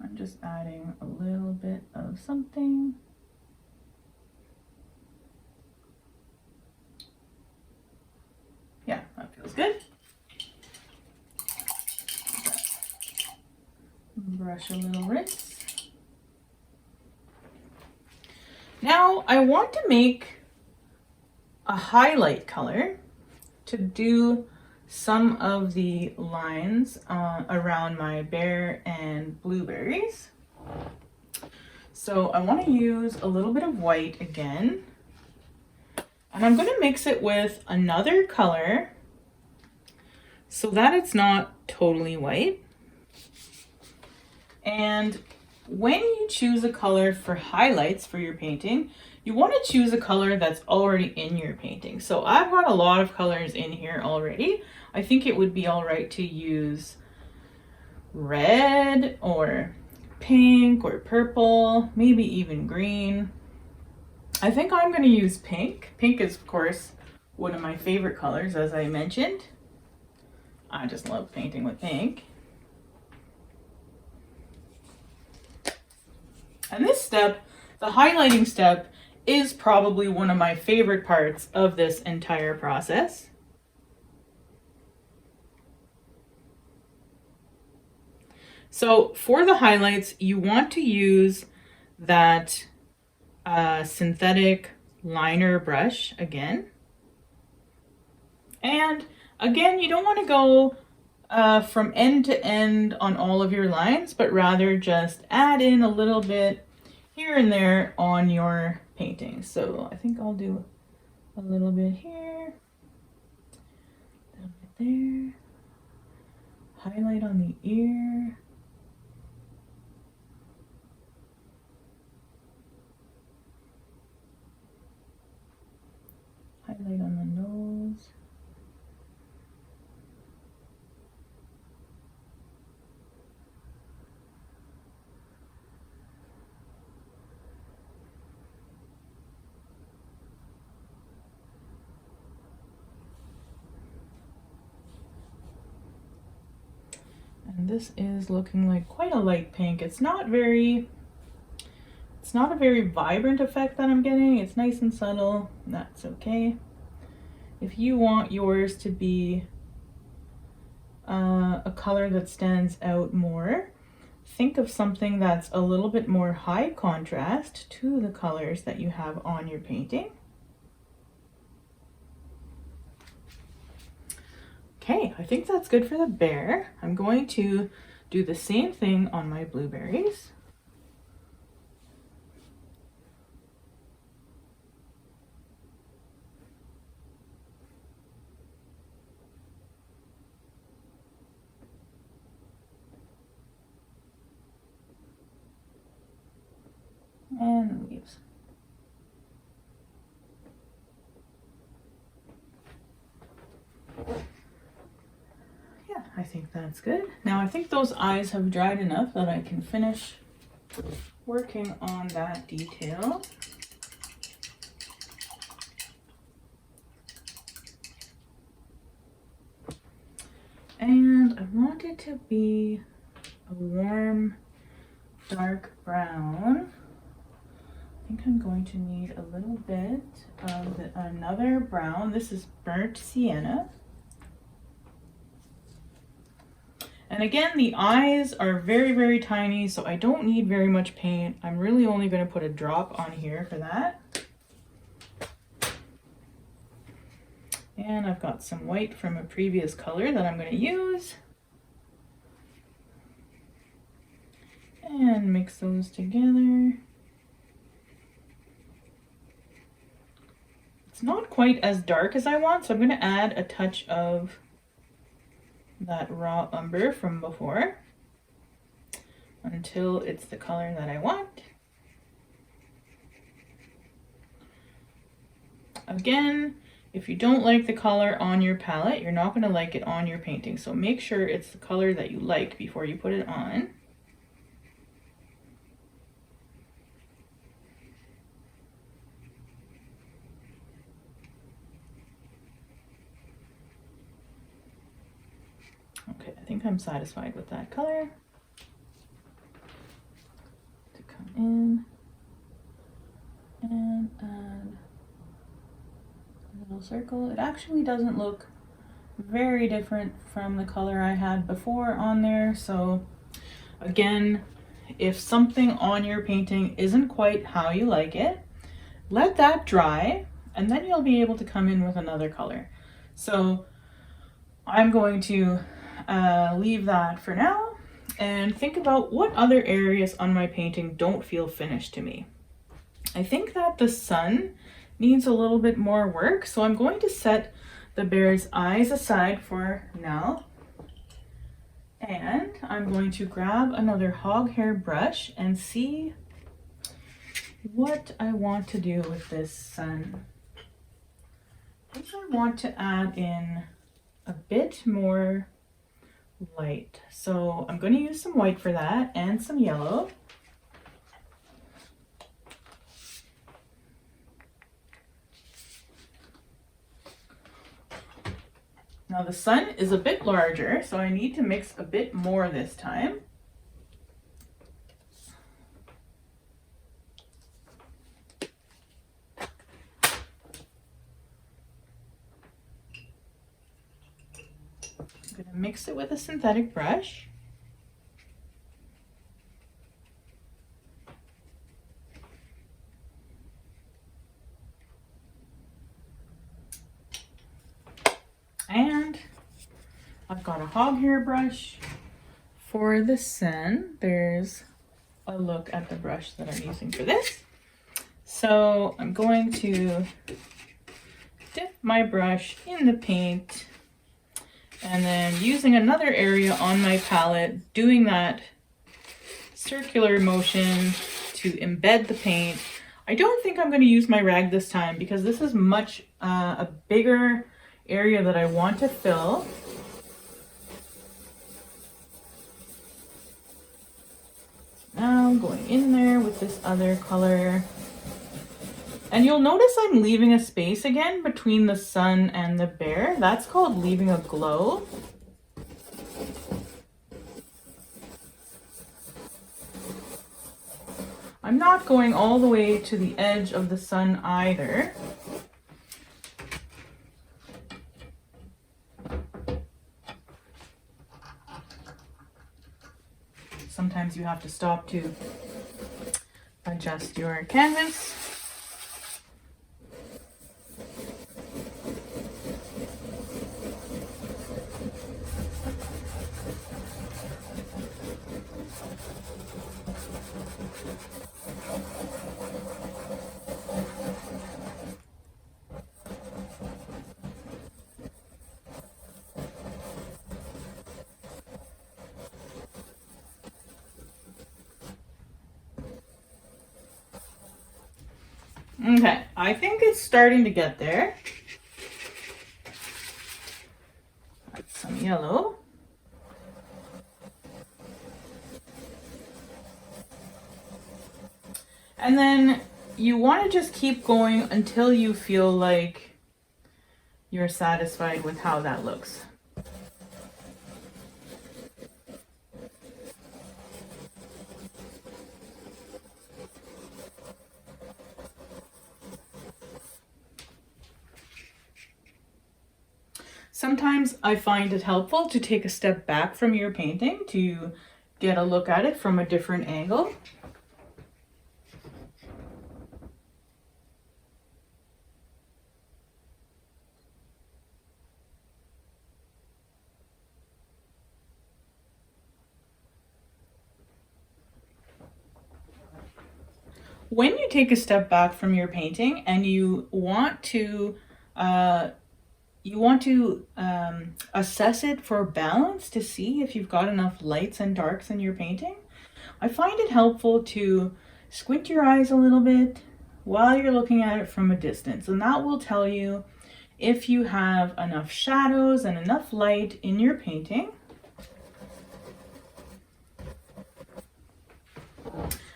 I'm just adding a little bit of something. Yeah, that feels good. Brush a little rinse. Now I want to make a highlight color to do some of the lines around my bear and blueberries. So I want to use a little bit of white again, and I'm going to mix it with another color so that it's not totally white. And when you choose a color for highlights for your painting, you want to choose a color that's already in your painting. So I've got a lot of colors in here already. I think it would be all right to use red or pink or purple, maybe even green. I think I'm going to use pink. Pink is, of course, one of my favorite colors, as I mentioned. I just love painting with pink. And this step, the highlighting step, is probably one of my favorite parts of this entire process. So for the highlights, you want to use that synthetic liner brush again. And again, you don't want to go from end to end on all of your lines, but rather just add in a little bit here and there on your painting. So I think I'll do a little bit here, a little bit there, highlight on the ear. And this is looking like quite a light pink. It's not a very vibrant effect that I'm getting. It's nice and subtle. That's okay. If you want yours to be a color that stands out more, think of something that's a little bit more high contrast to the colors that you have on your painting. Okay, I think that's good for the bear. I'm going to do the same thing on my blueberries. And leaves. Yeah, I think that's good. Now I think those eyes have dried enough that I can finish working on that detail. And I want it to be a warm, dark brown. I think I'm going to need a little bit of another brown. This is burnt sienna. And again, the eyes are very, very tiny, so I don't need very much paint. I'm really only going to put a drop on here for that. And I've got some white from a previous color that I'm going to use. And mix those together. It's not quite as dark as I want, so I'm going to add a touch of that raw umber from before until it's the color that I want. Again, if you don't like the color on your palette, you're not going to like it on your painting. So make sure it's the color that you like before you put it on. Okay, I think I'm satisfied with that color. To come in and add a little circle. It actually doesn't look very different from the color I had before on there. So again, if something on your painting isn't quite how you like it, let that dry and then you'll be able to come in with another color. So I'm going to leave that for now and think about what other areas on my painting don't feel finished to me. I think that the sun needs a little bit more work, so I'm going to set the bear's eyes aside for now. And I'm going to grab another hog hair brush and see what I want to do with this sun. I think I want to add in a bit more light. So I'm going to use some white for that and some yellow. Now the sun is a bit larger, so I need to mix a bit more this time. I'm going to mix it with a synthetic brush. And I've got a hog hair brush. For the sun, there's a look at the brush that I'm using for this. So I'm going to dip my brush in the paint and then using another area on my palette, doing that circular motion to embed the paint. I don't think I'm going to use my rag this time because this is much a bigger area that I want to fill. Now I'm going in there with this other color. And you'll notice I'm leaving a space again between the sun and the bear. That's called leaving a glow. I'm not going all the way to the edge of the sun either. Sometimes you have to stop to adjust your canvas. Okay, I think it's starting to get there. That's some yellow. And then you want to just keep going until you feel like you're satisfied with how that looks. Sometimes I find it helpful to take a step back from your painting to get a look at it from a different angle. When you take a step back from your painting and you want to assess it for balance to see if you've got enough lights and darks in your painting, I find it helpful to squint your eyes a little bit while you're looking at it from a distance, and that will tell you if you have enough shadows and enough light in your painting.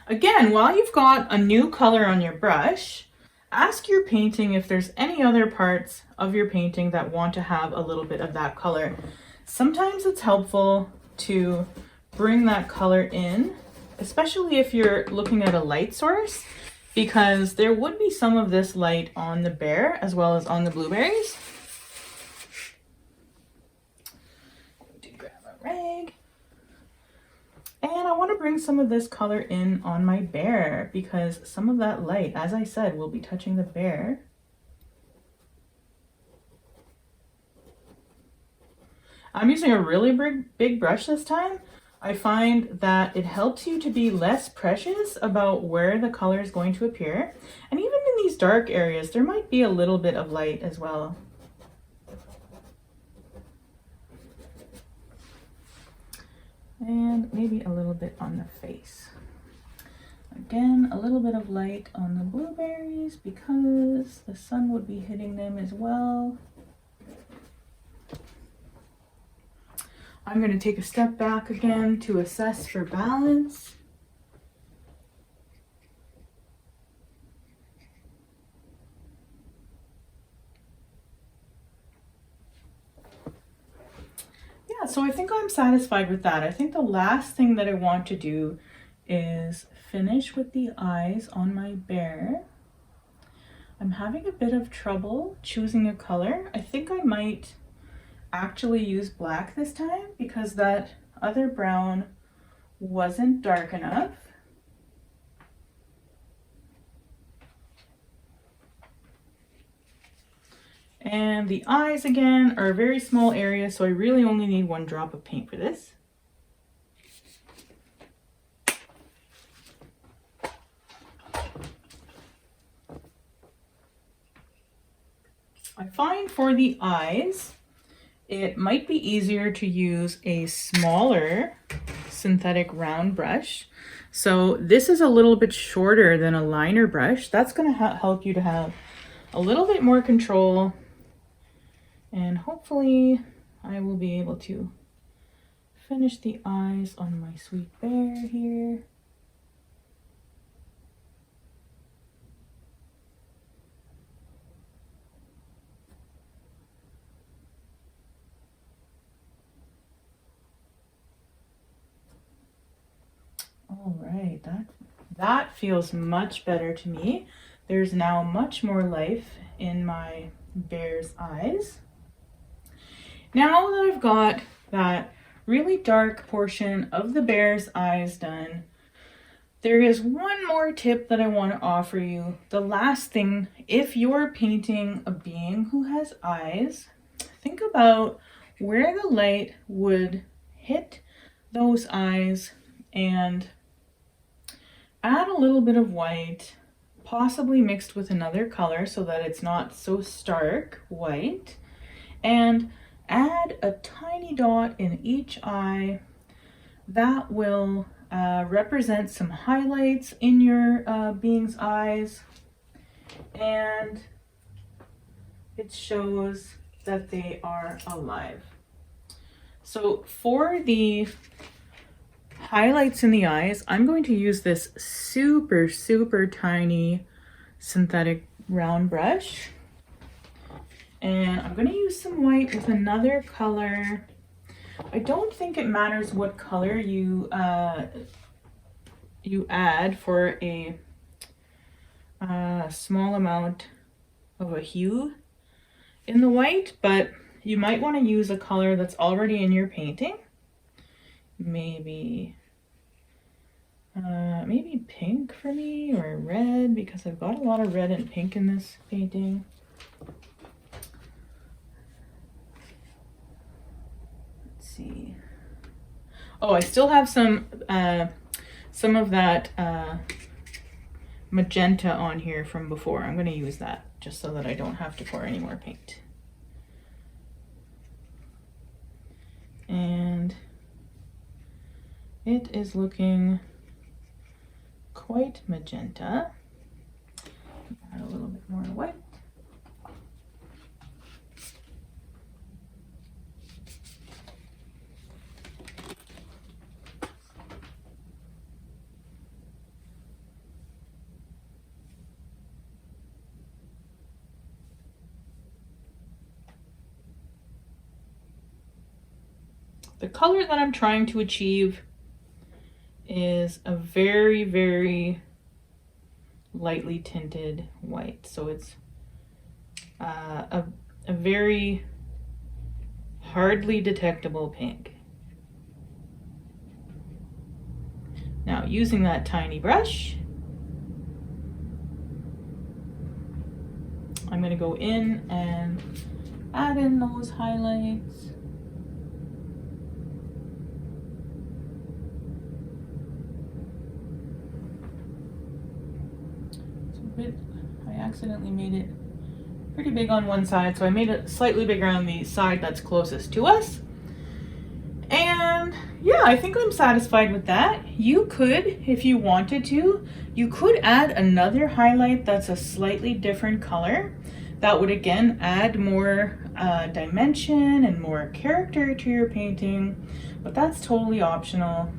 Again, while you've got a new color on your brush, ask your painting if there's any other parts of your painting that want to have a little bit of that color. Sometimes it's helpful to bring that color in, especially if you're looking at a light source, because there would be some of this light on the bear as well as on the blueberries. Going to grab a rag. And I want to bring some of this color in on my bear because some of that light, as I said, will be touching the bear. I'm using a really big brush this time. I find that it helps you to be less precious about where the color is going to appear. And even in these dark areas, there might be a little bit of light as well. And maybe a little bit on the face. Again, a little bit of light on the blueberries because the sun would be hitting them as well. I'm going to take a step back again to assess for balance. Yeah, so I think I'm satisfied with that. I think the last thing that I want to do is finish with the eyes on my bear. I'm having a bit of trouble choosing a color. I think I might actually use black this time because that other brown wasn't dark enough. And the eyes again are a very small area, so I really only need one drop of paint for this. I find for the eyes, it might be easier to use a smaller synthetic round brush. So this is a little bit shorter than a liner brush. That's going to help you to have a little bit more control, and hopefully I will be able to finish the eyes on my sweet bear here. All right, that That feels much better to me. There's now much more life in my bear's eyes. Now that I've got that really dark portion of the bear's eyes done, there is one more tip that I want to offer you. The last thing, if you're painting a being who has eyes, think about where the light would hit those eyes and add a little bit of white, possibly mixed with another color so that it's not so stark white, and add a tiny dot in each eye that will represent some highlights in your being's eyes, and it shows that they are alive. So for the highlights in the eyes, I'm going to use this super, super tiny synthetic round brush. And I'm going to use some white with another color. I don't think it matters what color you add for a small amount of a hue in the white, but you might want to use a color that's already in your painting. Maybe pink for me, or red, because I've got a lot of red and pink in this painting. Let's see. Oh, I still have some of that magenta on here from before. I'm going to use that just so that I don't have to pour any more paint. And it is looking quite magenta. Add a little bit more white. The color that I'm trying to achieve is a very, very lightly tinted white. So it's a very hardly detectable pink. Now, using that tiny brush, I'm going to go in and add in those highlights. I accidentally made it pretty big on one side, so I made it slightly bigger on the side that's closest to us. And yeah, I think I'm satisfied with that. You could, if you wanted to, you could add another highlight that's a slightly different color. That would again add more dimension and more character to your painting, but that's totally optional.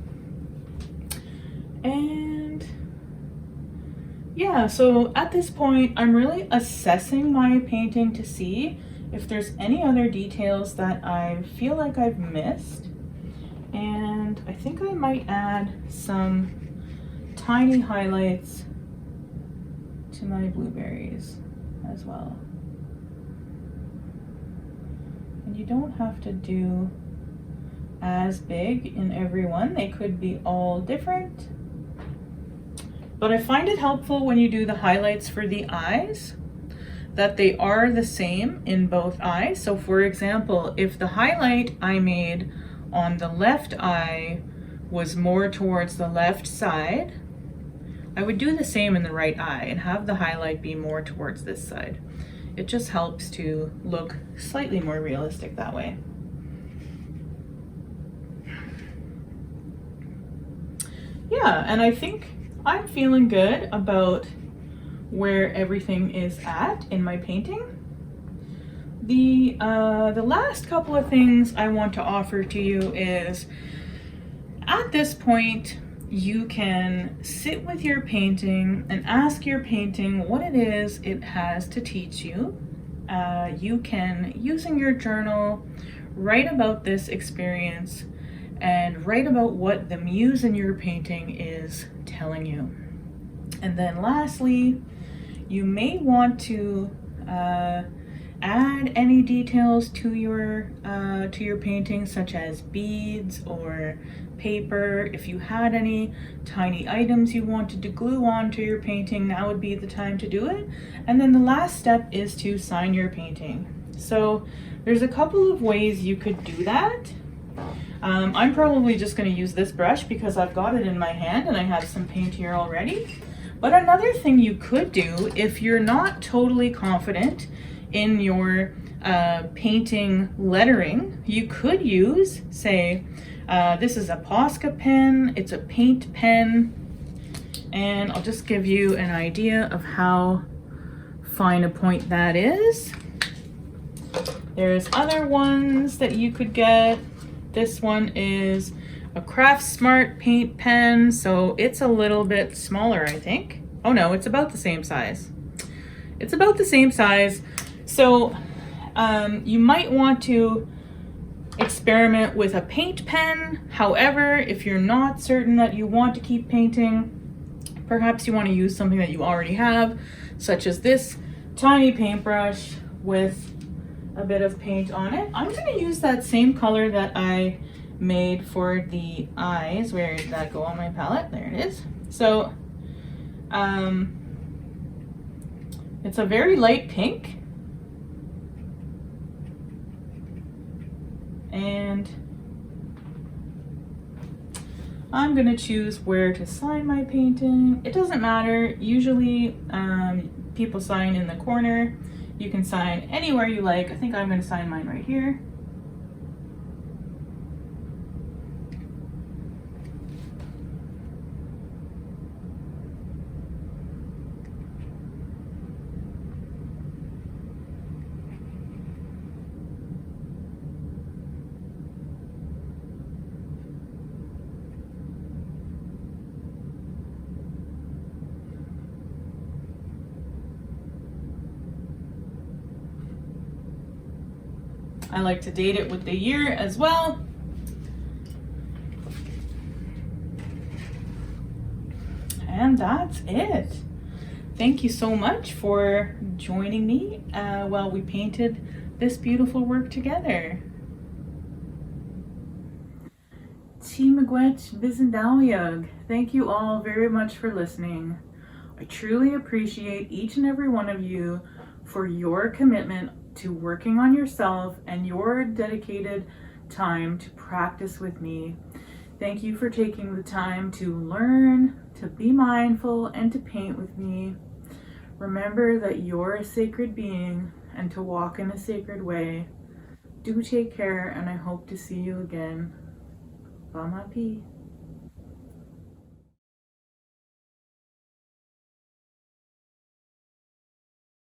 And yeah, so at this point, I'm really assessing my painting to see if there's any other details that I feel like I've missed. And I think I might add some tiny highlights to my blueberries as well. And you don't have to do as big in every one. They could be all different. But I find it helpful when you do the highlights for the eyes that they are the same in both eyes. So for example, if the highlight I made on the left eye was more towards the left side, I would do the same in the right eye and have the highlight be more towards this side. It just helps to look slightly more realistic that way. Yeah, and I think I'm feeling good about where everything is at in my painting. The last couple of things I want to offer to you is, at this point, you can sit with your painting and ask your painting what it is it has to teach you. You can, using your journal, write about this experience and write about what the muse in your painting is telling you. And then lastly, you may want to add any details to your painting, such as beads or paper. If you had any tiny items you wanted to glue onto your painting, now would be the time to do it. And then the last step is to sign your painting. So there's a couple of ways you could do that. I'm probably just going to use this brush because I've got it in my hand and I have some paint here already. But another thing you could do, if you're not totally confident in your painting lettering, you could use, say, this is a Posca pen, it's a paint pen, and I'll just give you an idea of how fine a point that is. There's other ones that you could get. This one is a Craft Smart paint pen, so it's a little bit smaller, I think. Oh no, it's about the same size. It's about the same size. So you might want to experiment with a paint pen. However, if you're not certain that you want to keep painting, perhaps you want to use something that you already have, such as this tiny paintbrush with a bit of paint on it. I'm going to use that same color that I made for the eyes. Where did that go on my palette? There it is. So it's a very light pink, and I'm going to choose where to sign my painting. It doesn't matter. Usually people sign in the corner. You can sign anywhere you like. I think I'm going to sign mine right here. I like to date it with the year as well. And that's it. Thank you so much for joining me while we painted this beautiful work together. Timagwech Bizendalyug. Thank you all very much for listening. I truly appreciate each and every one of you for your commitment to working on yourself and your dedicated time to practice with me. Thank you for taking the time to learn, to be mindful, and to paint with me. Remember that you're a sacred being and to walk in a sacred way. Do take care, and I hope to see you again. Vamapi.